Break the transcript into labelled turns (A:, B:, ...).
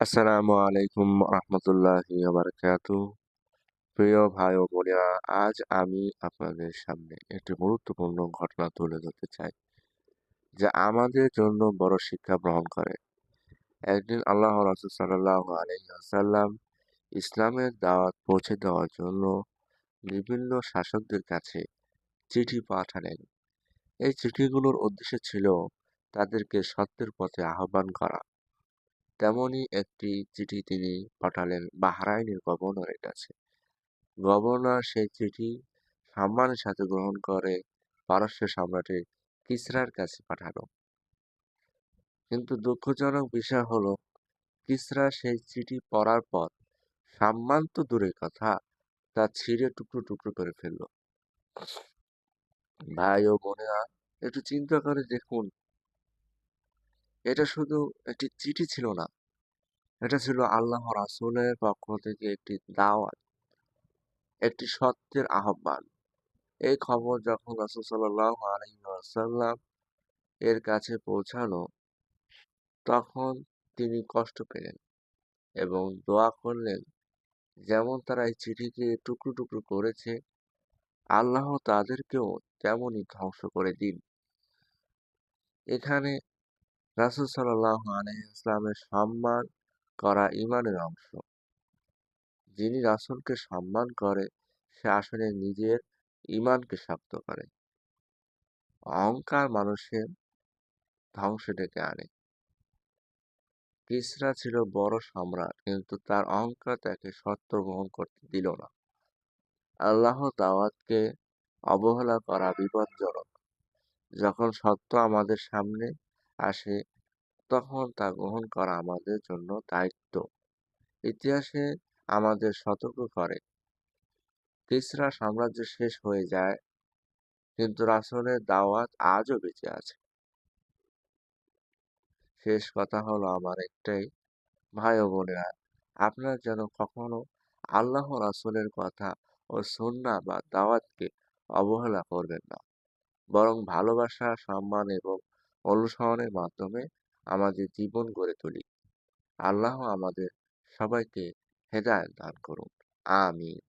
A: আসসালামু আলাইকুম রহমতুল্লাহি বারাকাতু। প্রিয় ভাই ও বোনেরা, আজ আমি আপনাদের সামনে একটি গুরুত্বপূর্ণ ঘটনা তুলে ধরতে চাই, যা আমাদের জন্য বড় শিক্ষা বহন করে। একদিন আল্লাহ রাসূল সাল্লাল্লাহু আলাইহি ওয়াসাল্লাম ইসলামের দাওয়াত পৌঁছে দেওয়ার জন্য বিভিন্ন শাসকদের কাছে চিঠি পাঠালেন। এই চিঠিগুলোর উদ্দেশ্য ছিল তাদেরকে সত্যের পথে আহ্বান করা। তেমনই একটি চিঠি তিনি পাঠালেন বাহরাইনের গভর্নরের কাছে। গভর্নর সেই চিঠি সম্মানের সাথে গ্রহণ করে পারস্য সম্রাটের কিসরার কাছে পাঠালো। কিন্তু দুঃখজনক বিষয় হলো, কিসরা সেই চিঠি পড়ার পর সম্মান তো দূরের কথা, তা ছিঁড়ে টুকরো টুকরো করে ফেলল। ভাই ও বোনেরা, একটু চিন্তা করে দেখুন, এটা শুধু একটি চিঠি ছিল না, এটা ছিল আল্লাহ রাসূলের পক্ষ থেকে একটি দাওয়াত, একটি সত্যের আহ্বান। এই খবর যখন রাসূল সাল্লাল্লাহু আলাইহি ওয়াসাল্লাম এর কাছে পৌঁছালো, তখন তিনি কষ্ট পেলেন এবং দোয়া করলেন, যেমন তারা এই চিঠিকে টুকরো টুকরো করেছে, আল্লাহ তাদেরকেও তেমনই ধ্বংস করে দিন। এখানে রাসূল সাল্লাল্লাহু আলাইহি ওয়াসাল্লামের সম্মান করা ঈমানের অংশ। যিনি রাসূলকে সম্মান করে, সে আসলে নিজের ঈমানকে শক্ত করে। অহংকার মানুষের ধ্বংস ডেকে আনে। কিসরা ছিল বড় সম্রাট, কিন্তু তার অহংকার তাকে সত্য গ্রহণ করতে দিল না। আল্লাহর দাওয়াতকে অবহেলা করা বিপজ্জনক। যখন সত্য আমাদের সামনে আসে, তখন তা গ্রহণ করা আমাদের জন্য দায়িত্ব। ইতিহাসে আমাদের সতর্ক করে, কিসরা সাম্রাজ্য শেষ হয়ে যায়, কিন্তু রাসূলের দাওয়াত আজও বেঁচে আছে। শেষ কথা হলো আমার একটাই, ভাই ও বোনেরা, আপনারা যেন কখনো আল্লাহ রাসূলের কথা ও সুন্নাহ বা দাওয়াতকে অবহেলা করবেন না, বরং ভালোবাসা, সম্মান এবং অনুসরণের মাধ্যমে আমাদের জীবন গড়ে তুলি। আল্লাহ আমাদের সবাইকে হেদায়েত দান করুন। আমিন।